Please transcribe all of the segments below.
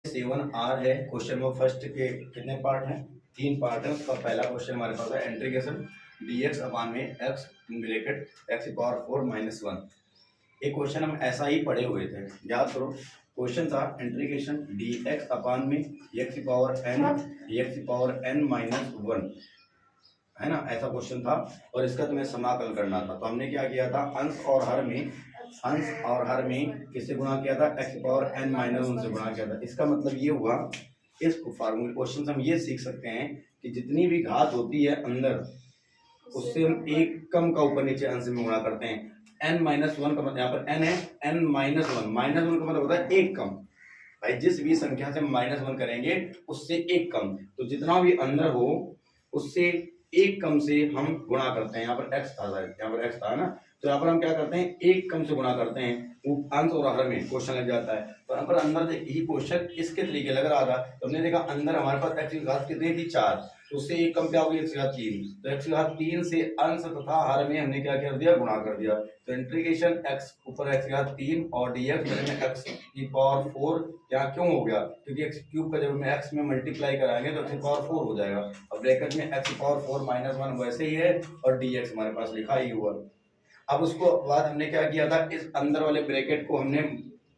7R है। Question number first के कितने पार्ट हैं? 3 पार्ट है। उसका पहला क्वेश्चन हमारे पास है इंटीग्रेशन dx अपान में x ब्रैकेट x की पावर 4 माइनस 1। एक क्वेश्चन हम ऐसा ही पढ़े हुए थे, याद करो। क्वेश्चन था इंटीग्रेशन dx अपान में x की पावर n माइनस 1, है ना, ऐसा क्वेश्चन था। और इसका तुम्हें समाकल करना था। तो हमने क्या किया था, अंश और हर में किससे गुणा किया था? x की पावर n माइनस 1 से गुणा किया था। इसका मतलब ये हुआ, इस फार्मूले क्वेश्चन से हम ये सीख सकते हैं कि जितनी भी घात होती है अंदर, उससे हम एक कम का ऊपर नीचे अंश में गुणा करते हैं। n माइनस 1 का मतलब, यहाँ पर n है, n माइनस 1 का मतलब होता है एक कम। भाई जिस भी संख्या से माइनस 1 करेंगे उससे एक कम, तो जितना भी अंदर हो उससे एक कम से हम गुणा करते हैं। यहाँ पर x था, यहाँ पर x था ना, तो यहाँ पर हम क्या करते हैं, एक कम से गुणा करते हैं। वो अंश और हर में क्वेश्चन लग जाता है। तो यहाँ पर अंदर यही क्वेश्चन इसके तरीके लग रहा था। तो हमने देखा अंदर हमारे पास x की घात कितनी थी? 4, तो उससे एक कम क्या होगी? x की घात 3। तो x की घात 3 से अंश तथा हर में हमने क्या कर दिया? गुणा कर दिया। तो इंटीग्रेशन x ऊपर x की घात 3 और dx में x की पावर 4। यहाँ क्यों हो गया? क्योंकि x क्यूब का जब हम x में मल्टीप्लाई कराएंगे तो x की पावर 4 हो जाएगा। अब ब्रैकेट में x की पावर 4 माइनस 1 वैसे ही है और dx हमारे पास लिखा ही हुआ। अब उसको बाद हमने क्या किया था, इस अंदर वाले ब्रैकेट को हमने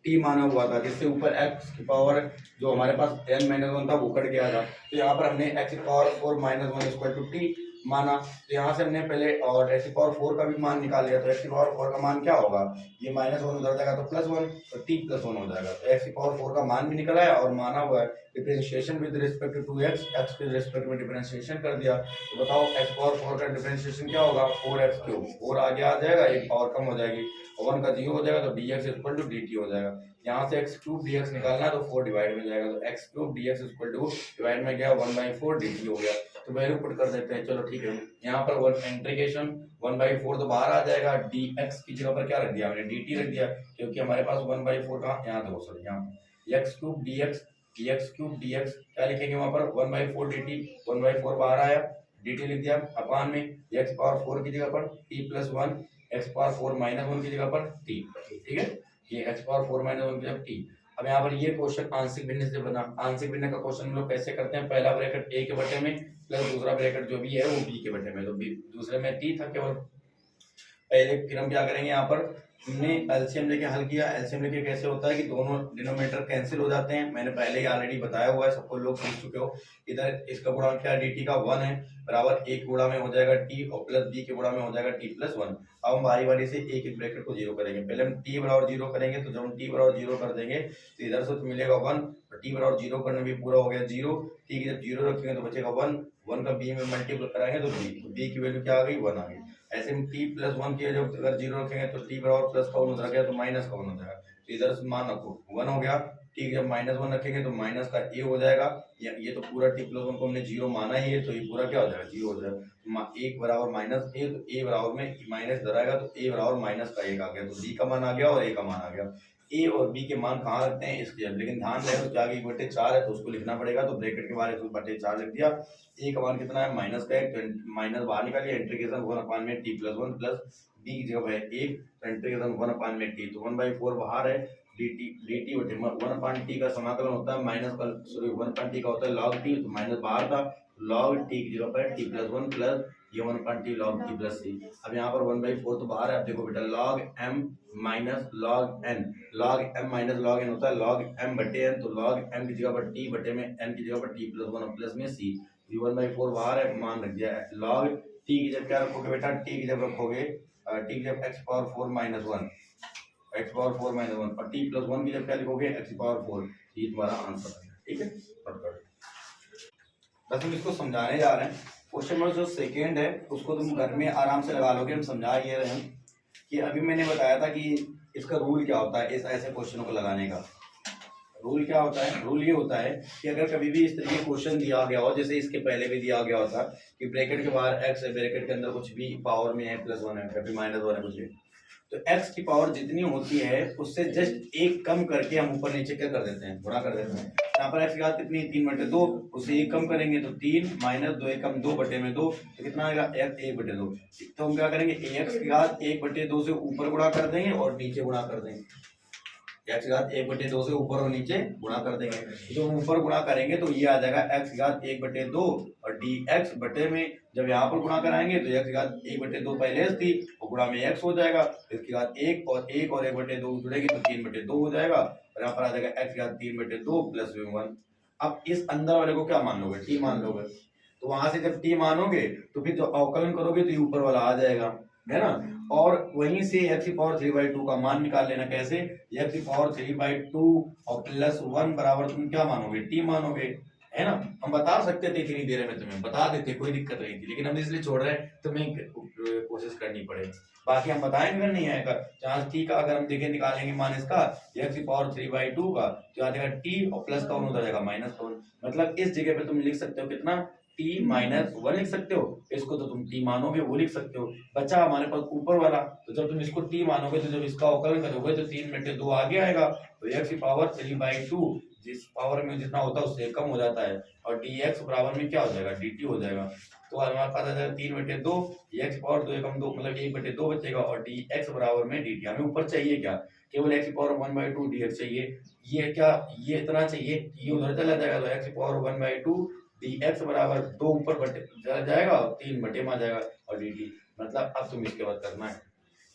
t माना हुआ था, जिससे ऊपर x की पावर जो हमारे पास n माइनस 1 था वो कट गया था। तो यहाँ पर हमने x की power 4 minus 1 equal to t माना। तो यहाँ से हमने पहले और x की पावर 4 का भी मान निकाल लिया। तो x की पावर 4 का मान क्या होगा? ये माइनस 1 उधर जाएगा तो प्लस 1, तो t प्लस 1 हो जाएगा। तो x की पावर 4 का मान भी निकला है और माना हुआ है। Differentiation with respect to x के रिस्पेक्ट में डिफरेंशिएशन कर दिया। तो बताओ x पावर 4 का डिफरेंशिएशन क्या होगा? 4x cube. 4 आगे आ जाएगा, एक पावर कम हो जाएगी, 1 का 0 हो जाएगा, तो dx इक्वल टू dt हो जाएगा। यहाँ से x क्यूब dx निकालना है तो 4 डिवाइड में जाएगा, तो x cube dx equal to divide में गया 1/4 dt हो गया। तो वैल्यू पुट कर देते हैं, चलो ठीक है। यहाँ पर इंटीग्रेशन 1/4 तो बाहर आ जाएगा, dx की जगह पर क्या रख दिया हमने? dt रख दिया, क्योंकि हमारे पास 1/4 का यहाँ देखो, सॉरी यहाँ x क्यूब dx क्या लिखेंगे वहां पर? 1/4 dt, 1/4 बाहर आया, dt लिख दिया, अपान में x पावर 4 की जगह पर t plus 1, x power 4 minus 1 की जगह पर t। ठीक है, ये x पावर 4 माइनस 1 की जगह t। अब यहाँ पर ये क्वेश्चन आंशिक भिन्न से बना। आंशिक भिन्न का क्वेश्चन हम लोग कैसे करते हैं? पहला ब्रैकेट a के बटे में प्लस दूसरा ब्रैकेट जो भी है वो b के बटे में। तो दूसरे में t था केवल पहले, फिर हम क्या करेंगे, यहाँ पर हमने एलसीएम लेके हल किया। एलसीएम लेके कैसे होता है कि दोनों डिनोमिनेटर कैंसिल हो जाते हैं। मैंने पहले ही ऑलरेडी बताया हुआ है, सबको लोग समझ चुके हो। इधर इसका गुणा क्या है? dt का 1 है, बराबर एक गुणा में हो जाएगा t और प्लस b के गुणा में हो जाएगा t प्लस 1। अब हम बारी बारी से एक एक ब्रैकेट को जीरो करेंगे। पहले हम t बराबर 0 करेंगे, तो जब हम t बराबर 0 कर देंगे तो इधर से तो मिलेगा 1, और t बराबर 0 करने भी पूरा हो गया 0। ठीक है, जब 0 रखेंगे तो बचेगा 1 का b में मल्टीपल कराएंगे तो b की वैल्यू क्या आ गई? 1 आ गई। ऐसे में t प्लस 1 की जब अगर 0 रखेंगे तो t बराबर प्लस का 1 उधर गया तो माइनस का 1 हो जाएगा। तो इधर से मान रखो 1 हो गया। ठीक, जब माइनस 1 रखेंगे तो माइनस का a हो जाएगा। ये तो पूरा t प्लस 1 को हमने 0 माना ही है, तो ये पूरा क्या हो जाएगा? 0 हो जाएगा। 1 बराबर माइनस a, तो a बराबर में माइनस इधर आएगा तो a बराबर माइनस का 1 आ गया। तो b का मान आ गया और a का मान आ गया। a और b के मान कहाँ रखते हैं? इसके, लेकिन ध्यान रहे उसके आगे 1/4 है तो उसको लिखना पड़ेगा। तो ब्रैकेट के बाहर 1/4 लिख दिया। a का मान कितना है? माइनस का 1, माइनस बाहर निकालिए, इंटीग्रेशन 1 अपान में t प्लस 1 प्लस b की जगह है 1, इंटीग्रेशन 1 अपान में t, तो 1/4 बाहर है, dt बटे 1 अपान t का समाकलन होता है माइनस का, सॉरी 1 अपान t का होता है log t, तो माइनस बाहर था, log t की जगह पर t प्लस 1 प्लस ये 1 अपान t log t plus c। अब यहाँ पर 1/4 तो बाहर है। अब देखो बेटा, log m minus log n, log m minus log n होता है log m बटे n, तो log m की जगह पर t बटे में n की जगह पर t प्लस 1 प्लस में c। 1/4 बाहर है, मान रख दिया है। log t की जगह क्या रखोगे बेटा? t की जगह रखोगे t की जगह x power 4 minus 1, x power 4 minus 1, और t प्लस 1 की जगह क्या लिखोगे? x power 4। ये तुम्हारा आंसर है। ठीक है, बस हम इसको समझाने जा रहे हैं। क्वेश्चन नंबर जो सेकेंड है उसको तुम घर में आराम से लगा लोगे। हम समझा ये रहे हैं कि अभी मैंने बताया था कि इसका रूल क्या होता है, इस ऐसे क्वेश्चनों को लगाने का रूल क्या होता है। रूल ये होता है कि अगर कभी भी इस तरीके क्वेश्चन दिया गया हो, जैसे इसके पहले भी दिया गया होता कि ब्रैकेट के बाहर x है, ब्रैकेट के अंदर कुछ भी पावर में है, प्लस 1 है, कभी माइनस 1 है, कुछ भी, तो x की पावर जितनी होती है उससे जस्ट एक कम करके हम ऊपर नीचे क्या कर देते हैं? गुणा कर देते हैं। यहाँ पर x की घात कितनी? 3/2, उससे एक कम करेंगे तो 3 माइनस 2 एक कम 2/2, तो कितना आएगा? 1/2। तो हम क्या करेंगे? x की घात 1/2 से ऊपर गुणा कर देंगे और नीचे गुणा कर देंगे। एक्स घात 1/2 से ऊपर और नीचे गुणा कर देंगे। तो हम ऊपर गुणा करेंगे तो ये आ जाएगा एक्स घात 1/2 और डी एक्स बटे में जब यहाँ पर गुणा कराएंगे तो एक्स घात 1/2 पहले थी और गुणा में एक्स हो जाएगा, इसके बाद 1 और 1/2 जुड़ेगी तो 3/2 हो जाएगा और यहाँ पर आ जाएगा एक्स घात 3/2 प्लस 1। अब इस अंदर वाले को क्या मान लोगे, टी मान लोगे। तो वहां से जब टी मानोगे तो फिर जो अवकलन करोगे तो ये ऊपर वाला आ जाएगा, है ना। और वहीं से x की पावर 3/2 का मान निकाल लेना। कैसे, x की पावर 3/2 और प्लस 1 बराबर तुम क्या मानोगे, t मानोगे, है ना। हम बता सकते थे इतनी देर में, तुम्हें बता देते, कोई दिक्कत नहीं थी, लेकिन हम इसलिए छोड़ रहे हैं तुम्हें कोशिश करनी पड़े। बाकी हम बताएंगे अगर नहीं आएगा जहाँ t का अगर हम देखें निकालेंगे मान इसका x की पावर 3/2 का तो आ जाएगा t और प्लस का 1 उधर जाएगा माइनस का 1। मतलब इस जगह पे तुम लिख सकते हो कितना, t -1 लिख सकते हो। इसको तो तुम t मानोगे वो लिख सकते हो। बचा हमारे पास ऊपर वाला, तो जब तुम इसको t मानोगे तो जब इसका अवकलन करोगे तो 3/2 आगे आएगा तो x की पावर 3/2 जिस पावर में जितना होता है उससे कम हो जाता है और dx बराबर में क्या हो जाएगा, dt हो जाएगा। तो हमारे पास आ जाएगा 3/2 x पावर 2 एकम 2 मतलब 1/2 बचेगा और dx बराबर में dt। हमें ऊपर चाहिए क्या, केवल x की पावर 1/2 dx चाहिए। ये क्या, ये इतना चाहिए, ये उधर चला जाएगा तो x की पावर 1/2 dx बराबर 2 ऊपर बटे चला जाएगा और 3 बटे में आ जाएगा और dt। मतलब अब तुम इसके बाद करना है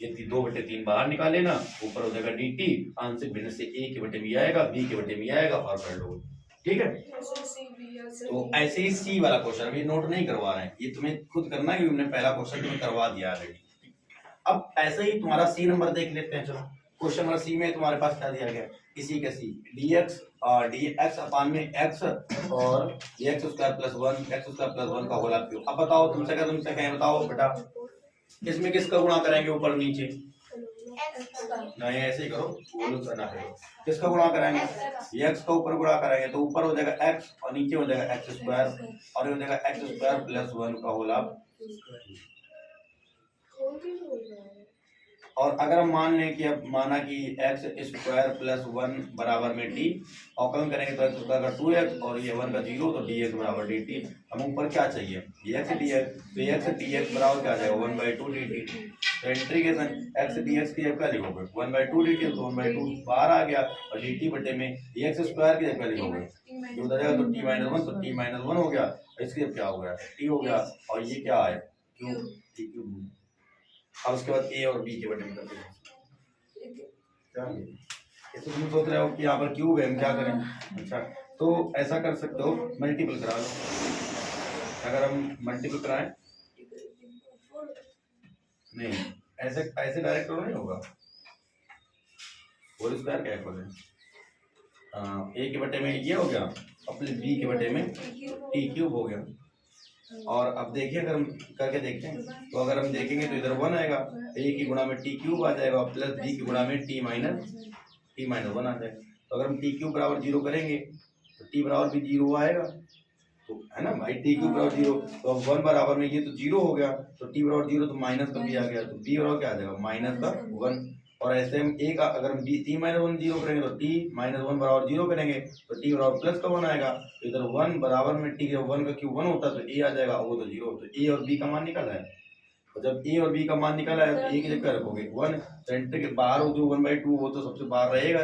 ये 2/3 बाहर निकाले ना, ऊपर हो जाएगा dt, आंशिक भिन्न से a के बटे में आएगा, b के बटे में आएगा और कर लो, ठीक है। तो ऐसे ही सी वाला क्वेश्चन अभी नोट नहीं करवा रहे हैं, ये तुम्हें खुद करना है क्योंकि हमने पहला क्वेश्चन तुम्हें करवा दिया ऑलरेडी। अब ऐसे ही तुम्हारा सी नंबर देख लेते हैं। चलो क्वेश्चन नंबर सी में तुम्हारे पास क्या दिया गया, इसी के सी dx अपान में x और x स्क्वायर प्लस 1 का होल क्यूब। अब बताओ तुमसे कहें बताओ बेटा इसमें किसका गुणा करेंगे ऊपर नीचे, नहीं ऐसे ही करो, बोलो करना करो, किसका गुणा कराएंगे, x का ऊपर गुणा कराएंगे तो ऊपर हो जाएगा x और नीचे हो जाएगा x स्क्वायर और हो जाएगा x स्क्वायर प्लस 1 का होल और अगर हम मान लें कि अब माना कि x स्क्वायर प्लस 1 बराबर में t अवकलन करेंगे तो x स्क्वायर का 2x और ये 1 का 0 तो dx बराबर dt। हम ऊपर क्या चाहिए x dx, तो x dx बराबर क्या आ जाएगा 1/2 dt। तो इंटीग्रेशन x dx की जगह क्या लिखोगे 1/2 dt, तो 1/2 बाहर आ गया और dt बटे में x स्क्वायर की जगह लिखोगे ये उधर जाएगा तो t-1 तो t-1 हो गया, इसके क्या हो गया t हो गया और ये क्या है क्यूब। अब उसके बाद a और b के बटे में करते हैं। तो तुम सोच रहे हो कि यहाँ पर क्यूब है हम क्या करें, अच्छा तो ऐसा कर सकते हो मल्टीपल करा लो। अगर हम मल्टीपल कराएं नहीं ऐसे ऐसे डायरेक्ट नहीं होगा, होल स्क्वायर क्या है a के बटे में ये हो गया और प्लस b के बटे में t क्यूब हो गया। और अब देखिए अगर हम करके देखते हैं तो अगर हम देखेंगे तो इधर 1 आएगा, a की गुणा में t क्यूब आ जाएगा प्लस b की गुणा में t माइनस 1 आ जाएगा। तो अगर हम t क्यूब बराबर 0 करेंगे तो t बराबर भी 0 आएगा, तो है ना भाई t क्यूब बराबर 0 तो अब 1 बराबर में ये तो 0 हो गया तो t बराबर 0 तो माइनस का भी आ गया तो b बराबर क्या आ जाएगा माइनस का 1। और ऐसे हम a का अगर हम t-1 0 करेंगे तो t-1 बराबर 0 करेंगे तो t बराबर प्लस का 1 आएगा। तो इधर 1 बराबर में t 1 का क्यूब 1 होता है तो a आ जाएगा, वो तो 0। तो a और b का मान निकल है, तो जब a और b का मान निकल है तो a की जगह रखोगे 1, सेंटर के बाहर हो जो 1/2 वो तो सबसे बाहर रहेगा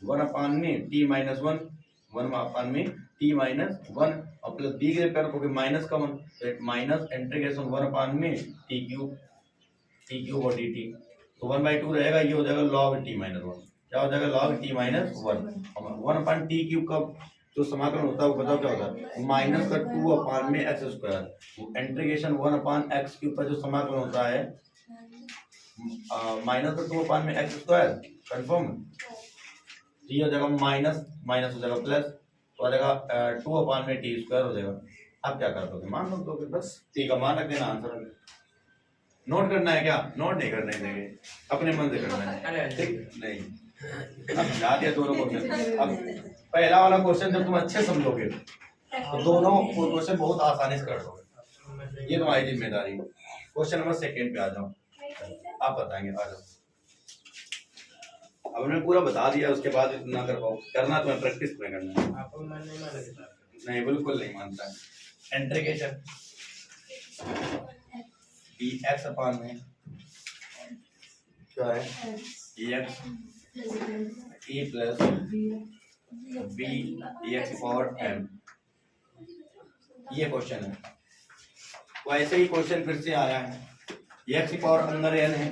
1 अपान में t-1 1 अपान में t-1 और प्लस b की जगह रखोगे माइनस का 1 तो माइनस इंटीग्रेशन 1 अपान में t क्यूब और dt। तो 1/2 रहेगा, ये हो जाएगा log t-1, क्या हो जाएगा log t-1 1 अपान t क्यूब का जो समाकलन होता है वो बताओ क्या होता है माइनस का 2 अपान में x स्क्वायर इंटीग्रेशन 1 अपान x क्यूब का जो समाकलन होता है माइनस का 2 अपान में x स्क्वायर कंफर्म, ये हो जाएगा माइनस हो जाएगा प्लस तो आ जाएगा 2 अपान में t स्क्वायर हो जाएगा। आप क्या कर दोगे मान रख दोगे, बस t का मान रख देना, आंसर रख। नोट करना है क्या, नोट नहीं करने देंगे, अपने मन से करना है, ठीक नहीं। अब याद है दोनों क्वेश्चन। अब पहला वाला क्वेश्चन जब तुम अच्छे समझोगे तो दोनों क्वेश्चन बहुत आसानी से कर दोगे, ये तुम्हारी जिम्मेदारी। क्वेश्चन नंबर सेकंड पे आ जाओ, आप बताएंगे, आ जाओ। अब मैंने पूरा बता दिया, उसके बाद ना कर पाओ, करना तुम्हें प्रैक्टिस में करना है। नहीं बिल्कुल नहीं मानता है। इंटीग्रेशन dx अपान में क्या है dx A plus B X power N. ये क्वेश्चन है। वैसे ही क्वेश्चन फिर से आया है, एक्स की पावर अंदर एन है,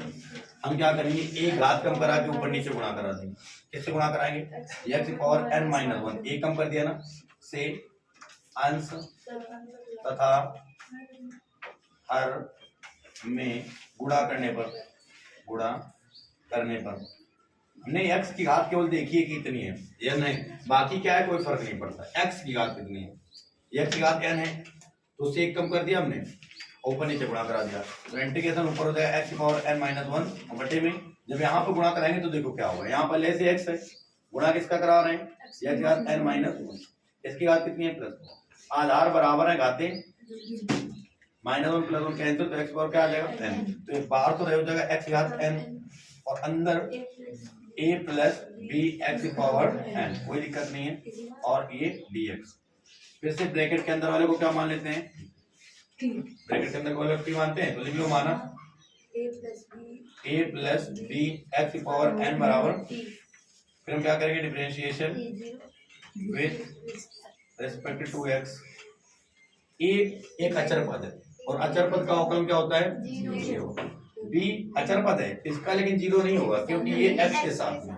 हम क्या करेंगे एक घात कम करा के ऊपर नीचे गुणा करा देंगे। किससे गुणा कराएंगे? एक्स की पावर एन माइनस वन, एक कम कर दिया ना, से अंश तथा हर में गुणा करने पर हमने एक्स की घात केवल देखी है कि इतनी है, यह नहीं, बाकी क्या है कोई फर्क नहीं पड़ता। एक्स की घात कितनी है? एक्स की घात एन है, तो उससे एक कम कर दिया हमने, ऊपर नीचे गुणा करा दिया, तो इंटीग्रेशन ऊपर हो जाएगा एक्स की पावर एन माइनस वन बटे में। जब यहाँ पर गुणा कराएंगे तो देखो क्या होगा, यहाँ पर ले से एक्स है, गुणा किसका करा रहे हैं? एक्स की घात एन माइनस वन, इसकी घात कितनी है? प्लस। आधार बराबर है, घाते minus one plus one cancel, तो एक्स पावर क्या आ जाएगा? एन। तो बाहर तो रह हो जाएगा एक्स की घात एन और अंदर ए प्लस बी एक्स की पावर एन, कोई दिक्कत नहीं है, और ये डी एक्स। फिर से ब्रैकेट के अंदर वाले को क्या मान लेते हैं? ब्रैकेट के अंदर वाले को मानते हैं, तो लिख लो माना ए प्लस बी एक्स की पावर एन बराबर, फिर हम क्या करेंगे? Differentiation with respect to X. एक अचर पद है और अचर पद का अवकलन क्या होता है? जीरो। बी अचर पद है इसका, लेकिन जीरो नहीं होगा क्योंकि ये एक्स के साथ में,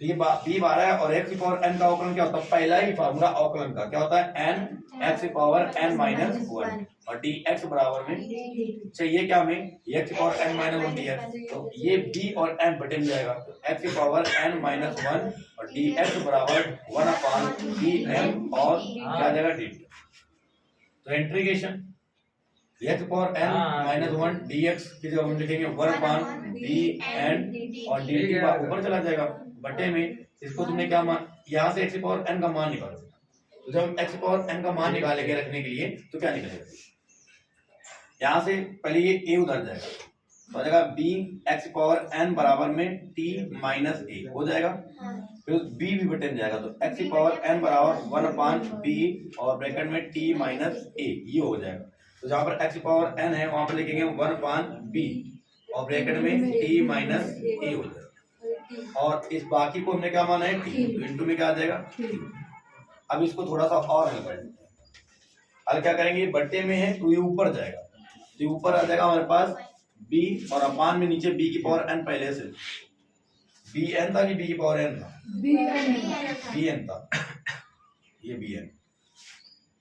तो ये बी 12 है और एक्स की पावर एन का अवकलन क्या होता है? पहला ही फार्मूला अवकलन का क्या होता है? एन एक्स की पावर एन माइनस वन, और डी एक्स बराबर में चाहिए क्या हमें? एक्स की power N minus one D X, तो ये बी और एन बटे में जाएगा, तो एक्स की पावर एन माइनस वन और डी एक्स बराबर वन अपॉन डी एम और क्या जाएगा? डी। तो integration X power N minus one D X की जगह हम लिखेंगे वन अपॉन डी एन और डी टी ऊपर चला जाएगा बटे में। इसको तुमने क्या मान, यहाँ से एक्स पावर एन का मान निकालो, तो जब हम एक्स पावर एन का मान निकालेंगे रखने के लिए तो क्या निकलेगा? यहाँ से पहले ये ए उधर जाएगा, तो हो जाएगा बी एक्स पावर एन बराबर में टी माइनस ए हो जाएगा, फिर बी भी बटे में जाएगा, तो एक्स की पावर एन बराबर वन अपॉन बी और ब्रैकेट में टी माइनस ए, ये हो जाएगा। तो जहाँ पर एक्स की पावर एन है वहां पर लिखेंगे वन अपॉन बी और ब्रैकेट में टी माइनस ए हो जाएगा, और इस बाकी को हमने क्या माना है? टी, तो इंटू में क्या आ जाएगा? अब इसको थोड़ा सा और हल कर लेते हैं। हल क्या करेंगे? बट्टे में है तो ये ऊपर जाएगा, तो ऊपर आ जाएगा हमारे पास बी और अपान में नीचे बी की पावर एन, पहले से बी एन था कि बी की पावर एन था? बी एन था, ये बी एन,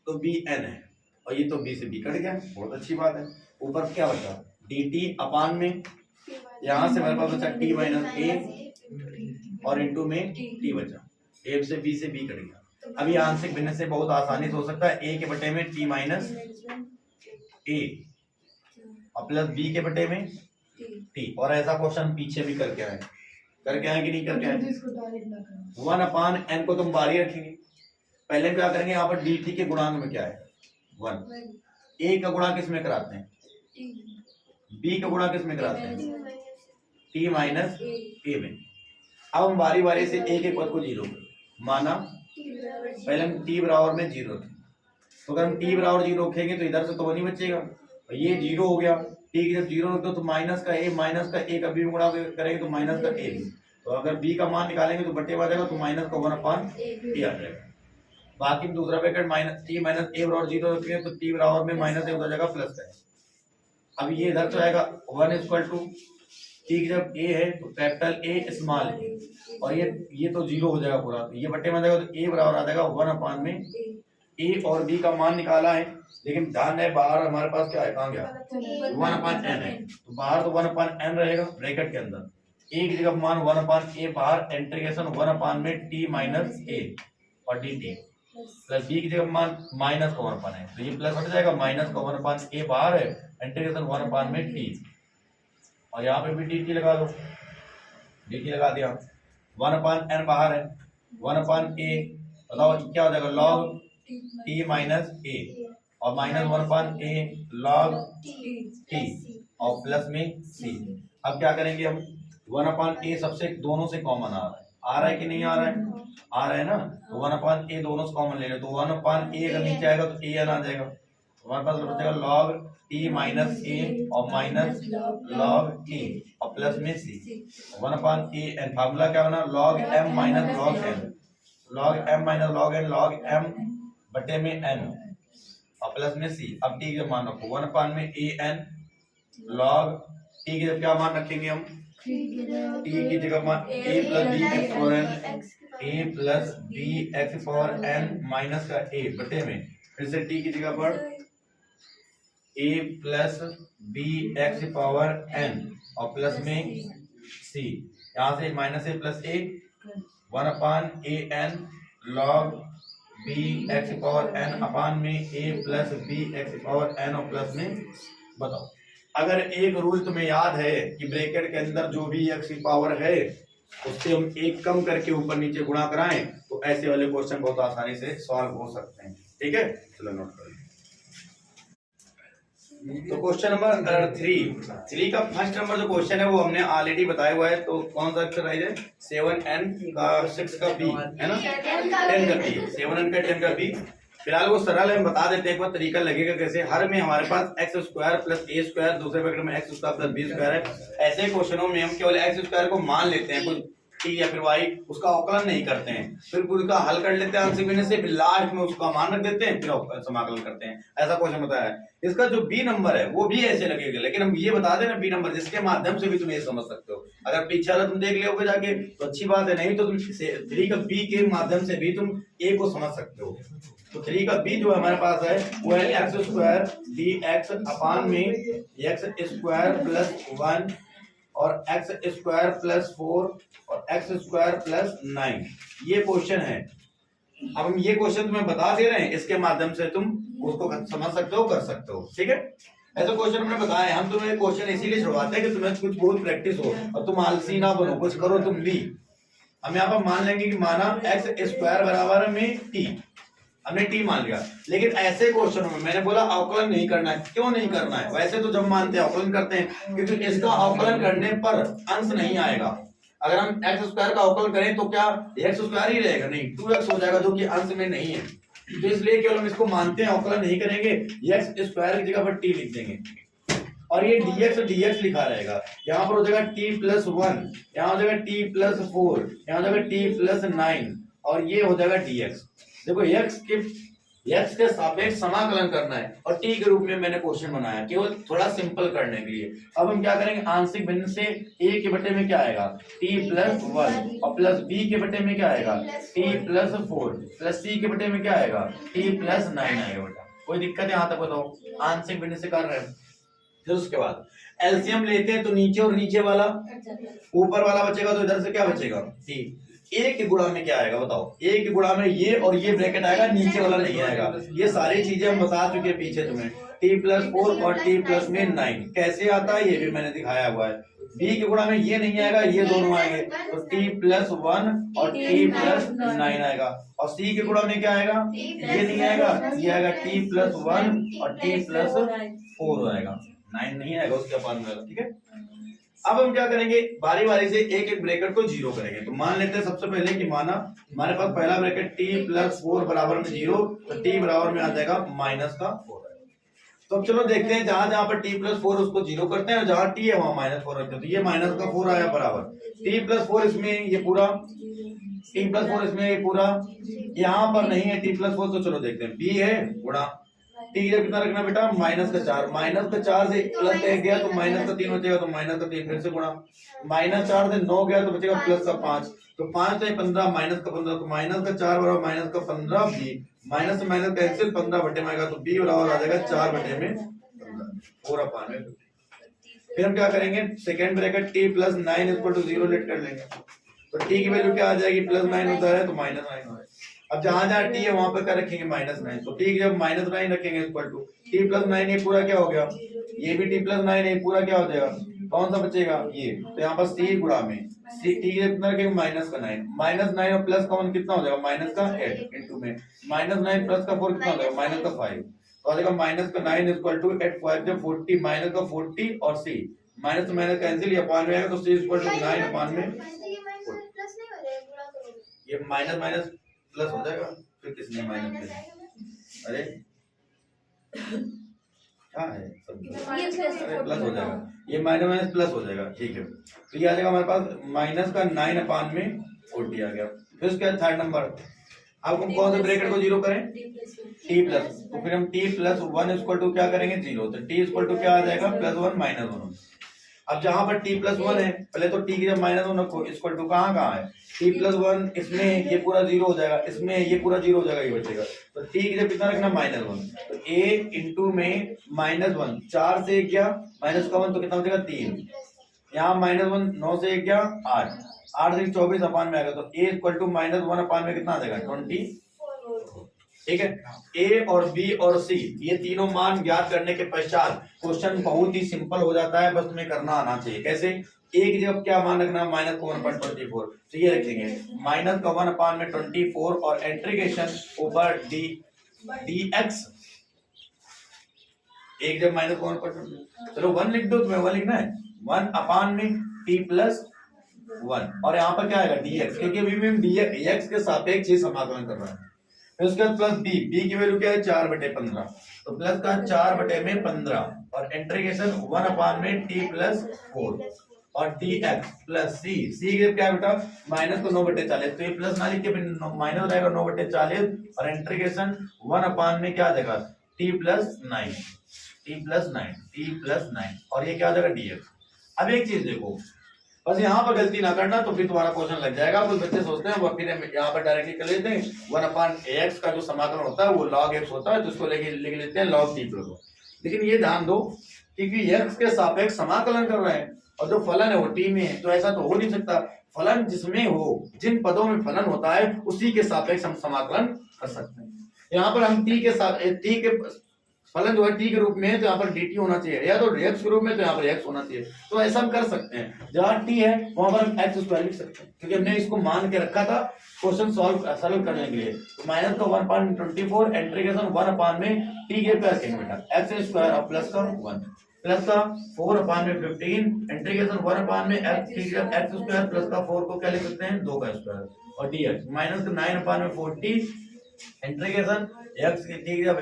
तो बी एन है और ये तो बी से बी कट गया, बहुत अच्छी बात है। ऊपर क्या बचा? डी टी अपान में यहाँ से हमारे पास बचा टी माइनस ए और इंटू में टी बचा, ए से बी कट गया। अब ये आंशिक भिन्न से बहुत आसानी से हो सकता है, ए के बटे में टी माइनस ए और प्लस बी के बटे में टी, और ऐसा क्वेश्चन पीछे भी करके आए कि नहीं करके आए? वन अपान एन को तुम बारी रखेंगे, पहले क्या करेंगे? यहाँ पर डी टी के गुणांक में क्या है? वन। ए का गुणा किस में कराते हैं? बी का गुणा किस में कराते हैं? टी माइनस ए में। अब हम बारी बारी से ए के पद को जीरो माना, पहले हम टी बराबर में जीरो थे, तो अगर हम टी बराबर जीरो रखेंगे तो इधर से तो नहीं बचेगा, ये जीरो हो गया। टी की जब जीरो रख दो तो माइनस का ए का बी में गुणा करेंगे तो माइनस का ए, तो अगर बी का मान निकालेंगे तो बटे में आ जाएगा, तो माइनस का वन अपान ए आ जाएगा। बाकी दूसरा ब्रैकेट माइनस टी माइनस ए बराबर जीरो रखेंगे तो टी बराबर में माइनस ए हो जाएगा प्लस का। अब ये इधर तो आएगा वन इक्वल टू टी जब ए है तो कैपिटल ए स्मॉल ए, और ये तो जीरो हो जाएगा पूरा, तो ये बटे में आ जाएगा, तो ए बराबर आ जाएगा वन अपान में ए और बी का मान निकाला है, लेकिन ध्यान है बाहर हमारे पास क्या है? कहाँ गया? वन अपान एन है, तो बाहर तो वन अपान एन रहेगा ब्रैकेट के अंदर, ए की जगह मान वन अपान ए बाहर, इंटीग्रेशन वन अपान में टी माइनस ए और डी टी प्लस बी की जगह मान माइनस का वन अपान है, तो ये प्लस हट जाएगा, माइनस का वन अपान ए बाहर है, इंटीग्रेशन वन अपान में टी, और यहाँ पे भी डी टी लगा दो, डी टी लगा दिया, वन अपान एन बाहर है, वन अपान ए, बताओ क्या हो जाएगा? लॉग टी माइनस ए और माइनस वन अपान ए लॉग टी और प्लस में सी। अब क्या करेंगे हम? वन अपान ए सबसे दोनों से कॉमन आ रहा है कि नहीं आ रहा है? आ रहा है ना, तो वन अपान ए दोनों से कॉमन ले लो, तो वन अपान ए अगर नीचे आएगा तो ए एन आ जाएगा, हमारे पास बचेगा लॉग टी माइनस ए और माइनस लॉग ए और प्लस में सी 1/a n। फार्मूला क्या बना, log m minus log n, log m minus log n, log m बटे में n और प्लस में सी। अब टी का मान रखो 1/a n लॉग टी के क्या मान रखेंगे हम, टी की जगह मान a plus B X for N, a plus B X for N minus का a बटे में फिर से टी की जगह पर a plus B X power n और प्लस में c, यहाँ से minus a plus a 1/a n log B X power n upon में a plus B X power n और प्लस में। बताओ अगर एक रूल तुम्हें याद है कि ब्रैकेट के अंदर जो भी एक्स की पावर है उससे हम एक कम करके ऊपर नीचे गुणा कराएं तो ऐसे वाले क्वेश्चन बहुत आसानी से सॉल्व हो सकते हैं। ठीक है, चलो नोट कर। तो क्वेश्चन नंबर 3 का फर्स्ट नंबर जो क्वेश्चन है वो हमने ऑलरेडी बताया हुआ है। तो कौन सा एक्सरसाइज है, 7n का 6 का b है ना, 10 का b, 7n का 10 का b। फिलहाल वो सरल है, हम बता देते हैं एक बार तरीका लगेगा कैसे। हर में हमारे पास X square plus A square, दूसरे ब्रैकेट में X square plus B square है। ऐसे क्वेश्चनों में हम केवल एक्स स्क्वायर को मान लेते हैं कुछ टी या फिर वाई, उसका अवकलन नहीं करते हैं, फिर उसका हल कर लेते हैं आंसर देने से, फिर लास्ट में उसका मान रख देते हैं, फिर समाकलन करते हैं। ऐसा क्वेश्चन बताया है। इसका जो बी नंबर है वो भी ऐसे लगेगा, लेकिन हम ये बता देना बी नंबर जिसके माध्यम से भी तुम ये समझ सकते हो। अगर पीछे वाला तुम देख लियोगे जाके तो अच्छी बात है, नहीं तो तुम 3 का बी के माध्यम से भी तुम ए को समझ सकते हो। तो 3 का बी जो हमारे पास है वो है एक्स स्क्वायर डी एक्स अपान में एक्स स्क्वायर प्लस 1 और एक्स स्क्वायर प्लस 4 और एक्स स्क्वायर प्लस 9। ये क्वेश्चन है। अब हम ये क्वेश्चन तुम्हें बता दे रहे हैं, इसके माध्यम से तुम उसको समझ सकते हो, कर सकते हो। ठीक है, ऐसा क्वेश्चन हमने बताया। हम तुम्हें क्वेश्चन इसीलिए छुड़वाते हैं कि तुम्हें कुछ बहुत प्रैक्टिस हो और तुम आलसी ना बनो, कुछ करो तुम भी। हम यहाँ पर मान लेंगे कि माना एक्स स्क्वायर बराबर में टी, हमने टी मान लिया। लेकिन ऐसे क्वेश्चनों में मैंने बोला अवकलन नहीं करना है। क्यों नहीं करना है, वैसे तो जब मानते हैं अवकलन करते हैं, क्योंकि इसका अवकलन करने पर अंश नहीं आएगा। अगर हम एक्स स्क्वायर का अवकलन करें तो क्या एक्स स्क्वायर ही रहेगा, नहीं 2x हो जाएगा जो कि अंश में नहीं है। तो इसलिए केवल हम इसको मानते हैं, अवकलन नहीं करेंगे, एक्स स्क्वायर की जगह पर टी लिख देंगे और ये dx लिखा रहेगा। यहाँ पर हो जाएगा t प्लस 1, यहाँ हो जाएगा t प्लस 4, यहाँ हो जाएगा t प्लस 9 और ये हो जाएगा dx। देखो x के सापेक्ष समाकलन करना है और t के रूप में मैंने क्वेश्चन बनाया केवल थोड़ा सिंपल करने के लिए। अब हम क्या करेंगे, आंशिक भिन्न से a के बटे में क्या आएगा t प्लस 1 और प्लस b के बटे में क्या आएगा t प्लस 4 प्लस c के बटे में क्या आएगा t प्लस 9 आएगा। बेटा कोई दिक्कत है यहाँ तक बताओ, आंशिक भिन्न से कर रहे हैं। फिर उसके बाद एलसीएम लेते हैं तो नीचे और नीचे वाला ऊपर वाला बचेगा, तो इधर से क्या बचेगा t। ए के गुणा में क्या आएगा बताओ, ए के गुणा में ये और ये ब्रैकेट आएगा, नीचे वाला नहीं आएगा। ये सारी चीजें हम बता चुके हैं पीछे तुम्हें। t प्लस 4 और t प्लस में 9 कैसे आता है ये भी मैंने दिखाया हुआ है। b के गुणा में ये नहीं आएगा, ये दोनों आएंगे, तो t प्लस 1 और t प्लस 9 आएगा। और c के गुणा में क्या आएगा, ये नहीं आएगा, ये आएगा t प्लस 1 और t प्लस 4 आएगा, 9 नहीं आएगा उसके बाद में। ठीक है, अब हम क्या करेंगे, बारी बारी से एक एक ब्रैकेट को जीरो करेंगे। तो मान लेते हैं सबसे पहले कि माना हमारे पास पहला ब्रैकेट t प्लस 4 बराबर में 0, तो t बराबर में आ जाएगा माइनस का 4। तो अब चलो देखते हैं, जहां जहां पर t प्लस 4 उसको जीरो करते हैं और जहां t है वहां माइनस 4 रखते हैं। तो ये माइनस का 4 आया बराबर t प्लस 4, इसमें ये पूरा t प्लस 4, इसमें ये पूरा, यहाँ पर नहीं है t प्लस 4। तो चलो देखते हैं, b है गुणा t कितना रखना बेटा माइनस का 4, माइनस का 4 से प्लस 1 गया तो माइनस का 3 बचेगा, तो माइनस का 3 फिर से गुणा, माइनस 4 से 9 गया तो बचेगा प्लस का 5, तो 5 से 15 माइनस का 15, तो माइनस का 4 बराबर माइनस का 15 b, माइनस से माइनस कैंसिल 15 बटे में आएगा, तो b बराबर आ जाएगा 4 बटे में 4 अपान में। फिर हम क्या करेंगे, second bracket t plus 9 equal to 0 let कर लेंगे। तो t की वैल्यू क्या आ जाएगी, प्लस 9 होता है तो माइनस 9 होगा। अब जहां जहां t है वहां पर क्या रखेंगे माइनस 9, तो t जब माइनस 9 रखेंगे इक्वल टू t प्लस 9, ये पूरा क्या हो गया, ये भी t प्लस 9 है, पूरा क्या हो जाएगा, कौन सा बचेगा ये, तो यहाँ पर c गुणा में c t कितना रखेंगे माइनस का 9, माइनस 9 और प्लस का 1 कितना हो जाएगा माइनस का 8 इंटू में माइनस 9 प्लस का 4 कितना हो जाएगा माइनस का 5, तो आ जाएगा माइनस का 9 इक्वल टू 8 5 जब 40 माइनस का 40 और c माइनस तो माइनस कैंसिल, ये अपान में आएगा, तो c इक्वल टू 9 अपान में, ये माइनस माइनस प्लस हो जाएगा, फिर किसने माइनस, अरे क्या है ये प्लस हो जाएगा, ये माइनस माइनस प्लस हो जाएगा, ठीक है। तो ये आ जाएगा हमारे पास माइनस का 9/40 आ गया। फिर उसके बाद थर्ड नंबर, अब हम कौन से ब्रैकेट को जीरो करें, टी प्लस, तो फिर हम टी प्लस 1 इक्वल टू क्या करेंगे, जीरो। तो टी इक्वल टू क्या आ जाएगा, +1 -1। अब जहां पर t + 1 है, पहले तो t की जब -1 रखो, इक्वल टू कहाँ है, t + 1, इसमें ये पूरा जीरो हो जाएगा, इसमें ये पूरा जीरो हो जाएगा, ये बचेगा। तो t की जब कितना रखना, -1, तो a इंटू में -1, 4 से 1 गया, माइनस का 1 तो कितना बचेगा, 3। यहाँ -1, 9 से 1 गया, 8, 8 से 24 अपान में आ गया, तो a इक्वल टू -1 अपान में कितना आ जाएगा, 20। ठीक है, ए और बी और सी ये तीनों मान ज्ञात करने के पश्चात क्वेश्चन बहुत ही सिंपल हो जाता है, बस तुम्हें करना आना चाहिए। कैसे, ए की जगह क्या मान रखना, -1/24, तो ये रखेंगे -1/24 और इंटीग्रेशन ओवर dx, एक जब -1/24, चलो 1 लिख दो, तुम्हें 1 लिखना है, 1 में t + 1 और यहाँ पर क्या आएगा, dx, क्योंकि अभी भी हम dx के सापेक्ष ही समाकलन कर रहे हैं। फिर उसके बाद प्लस बी की वैल्यू क्या है, 4/15, तो प्लस का 4/15 और इंटीग्रेशन 1 में t + 4 और dx प्लस सी की क्या है बेटा, माइनस को 9/40, तो ये प्लस ना लिख के माइनस हो जाएगा 9/40 और इंटीग्रेशन 1 में क्या आ जाएगा, t + 9 और ये क्या आ जाएगा, dx। अब एक चीज देखो, बस यहाँ पर गलती ना करना, तो फिर तुम्हारा क्वेश्चन लग जाएगा। कुछ बच्चे सोचते हैं वो फिर यहाँ पर डायरेक्टली कर लेते हैं, 1/ax का जो समाकलन होता है वो log x होता है, तो उसको लिख लेते हैं log t + 1। लेकिन ये ध्यान दो क्योंकि x के सापेक्ष समाकलन कर रहे हैं और जो फलन है वो t में है, तो ऐसा तो हो नहीं सकता। फलन जिसमें हो, जिन पदों में फलन होता है उसी के सापेक्ष हम समाकलन कर सकते हैं। यहाँ पर हम t के फलन जो है t के रूप में है, तो यहाँ पर dt होना चाहिए, या तो x के रूप में, तो यहाँ पर x होना चाहिए। तो ऐसा हम कर सकते हैं, जहाँ t है वहां पर हम x² लिख सकते हैं, क्योंकि हमने इसको मान के रखा था क्वेश्चन सरल करने के लिए। तो माइनस का 1/24 इंटीग्रेशन 1 में t के प्लस बेटा x² और प्लस का 1 प्लस का 4/15 इंटीग्रेशन 1 में x² प्लस का 4 को क्या लिख सकते हैं, 2 का स्क्वायर और dx माइनस का 9/40 इंटीग्रेशन x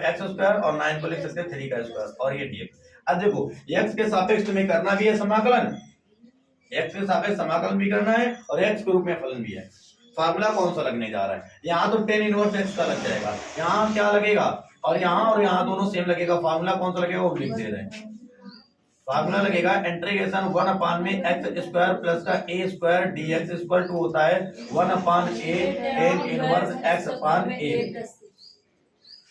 x² और 9 को लिख सकते हैं 3 का स्क्वायर और ये dx। अब देखो x के सापेक्ष तुम्हें करना भी है समाकलन, x के सापेक्ष समाकलन भी करना है और x के रूप में फलन भी है। फार्मूला कौन सा लगने जा रहा है, यहाँ तो tan इनवर्स x का लग जाएगा, यहाँ क्या लगेगा, और यहाँ दोनों सेम लगेगा। फार्मूला कौन सा लगेगा वो लिख दे रहे हैं, फार्मूला लगेगा इंटीग्रेशन 1 में x² प्लस का a² dx इक्वल टू होता है 1/a tan इनवर्स x/a।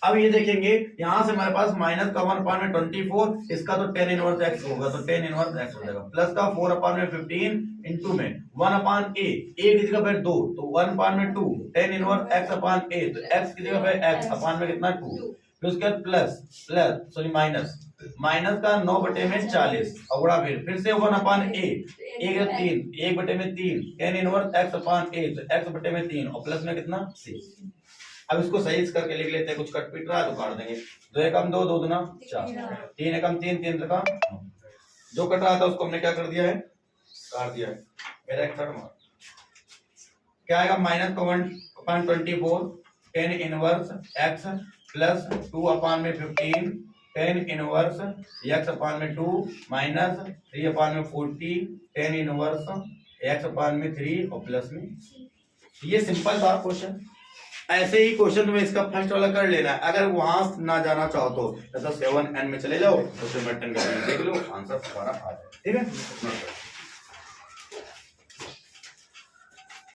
अब ये देखेंगे यहाँ से हमारे पास माइनस का 1/24, इसका तो tan इनवर्स x होगा, तो tan इनवर्स x हो जाएगा, प्लस का 4/15 इंटू में 1/a, a की जगह पर 2 तो 1/2 tan इनवर्स x/a, तो x की जगह पर x अपान में कितना 2, फिर उसके बाद प्लस माइनस का 9/40 और फिर से 1/a 1/3 tan इनवर्स x/a, तो x/3 और प्लस में कितना 6। अब इसको सही करके लिख लेते हैं, कुछ कट पिट रहा है तो काट देंगे। 2 एकम 2, 2 दूना 4, 3 एकम 3, 3 त्रिका, जो कट रहा था उसको हमने क्या कर दिया है, काट दिया है। मेरा एक थर्ड मार्क क्या आएगा, माइनस का 1/24 tan inverse x plus 2/15 tan inverse x/2 minus 3/40 tan inverse x/3 और प्लस में। ये सिंपल था क्वेश्चन। ऐसे ही क्वेश्चन तुम्हें इसका फर्स्ट वाला कर लेना है। अगर वहां ना जाना चाहो तो 7n में चले जाओ, क्वेश्चन 10 का देख लो, आंसर तुम्हारा आ जाए। ठीक है।